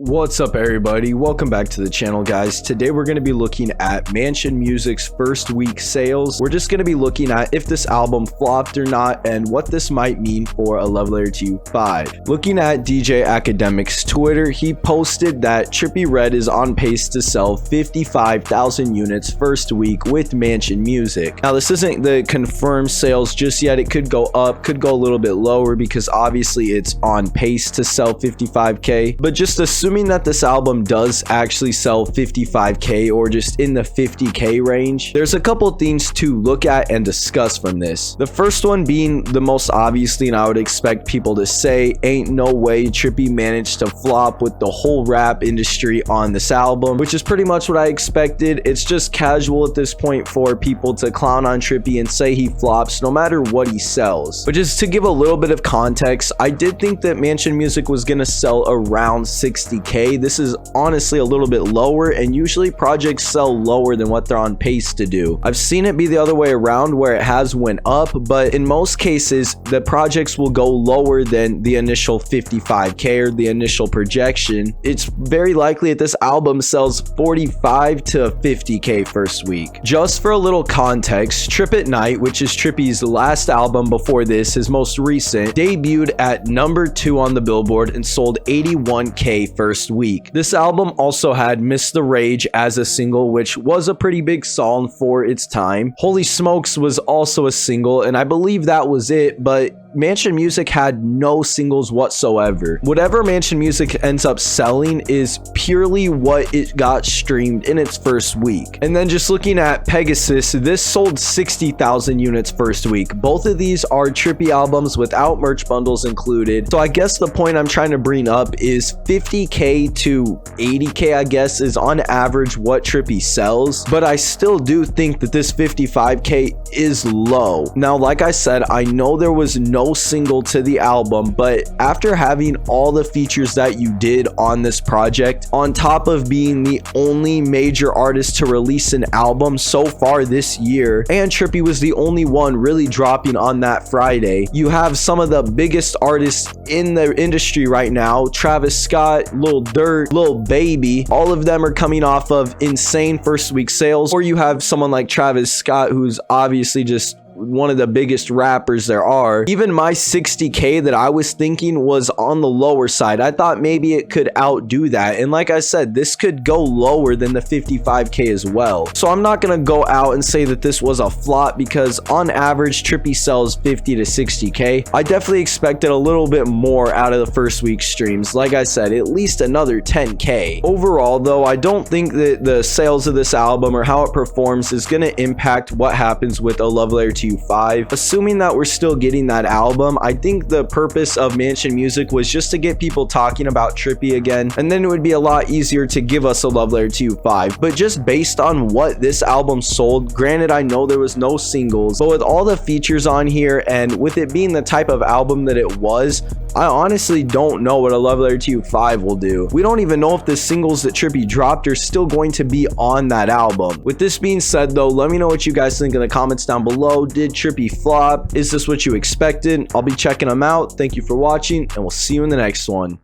What's up everybody, welcome back to the channel guys. Today we're going to be looking at Mansion Music's first week sales. We're just going to be looking at if this album flopped or not and what this might mean for a Love Letter to You 5. Looking at DJ Academic's Twitter, he posted that Trippie Red is on pace to sell 55,000 units first week with Mansion Music. Now this isn't the confirmed sales just yet. It could go up, could go a little bit lower because obviously it's on pace to sell 55k, but just assuming that this album does actually sell 55k or just in the 50k range, there's a couple things to look at and discuss from this. The first one being the most obviously, and I would expect people to say, ain't no way Trippie managed to flop with the whole rap industry on this album, which is pretty much what I expected. It's just casual at this point for people to clown on Trippie and say he flops no matter what he sells. But just to give a little bit of context, I did think that Mansion Music was gonna sell around 60k. This is honestly a little bit lower, and usually projects sell lower than what they're on pace to do. I've seen it be the other way around where it has went up, but in most cases the projects will go lower than the initial 55k or the initial projection. It's very likely that this album sells 45 to 50k first week. Just for a little context, Trip at Night, which is Trippie's last album before this, his most recent, debuted at number 2 on the Billboard and sold 81k first week. This album also had Miss the Rage as a single, which was a pretty big song for its time. Holy Smokes was also a single, and I believe that was it, but Mansion Music had no singles whatsoever. Whatever Mansion Music ends up selling is purely what it got streamed in its first week. And then just looking at Pegasus, this sold 60,000 units first week. Both of these are Trippie albums without merch bundles included. So I guess the point I'm trying to bring up is 50k to 80k, I guess, is on average what Trippie sells. But I still do think that this 55k is low. Now, like I said, I know there was no single to the album, but after having all the features that you did on this project, on top of being the only major artist to release an album so far this year, and Trippie was the only one really dropping on that Friday, you have some of the biggest artists in the industry right now, Travis Scott, Lil Durk, Lil Baby, all of them are coming off of insane first week sales. Or you have someone like Travis Scott, who's obviously just one of the biggest rappers there are. Even my 60k that I was thinking was on the lower side. I thought maybe it could outdo that, and like I said, this could go lower than the 55k as well. So I'm not gonna go out and say that this was a flop, because on average Trippie sells 50 to 60k. I definitely expected a little bit more out of the first week streams. Like I said, at least another 10k. Overall though, I don't think that the sales of this album or how it performs is gonna impact what happens with a Love Letter to You 5. Assuming that we're still getting that album, I think the purpose of Mansion Music was just to get people talking about Trippie again, and then it would be a lot easier to give us a Love Letter to You 5. But just based on what this album sold, granted I know there was no singles, but with all the features on here and with it being the type of album that it was, I honestly don't know what a Love Letter to You 5 will do. We don't even know if the singles that Trippie dropped are still going to be on that album. With this being said though, let me know what you guys think in the comments down below. Did Trippie flop? Is this what you expected? I'll be checking them out. Thank you for watching, and we'll see you in the next one.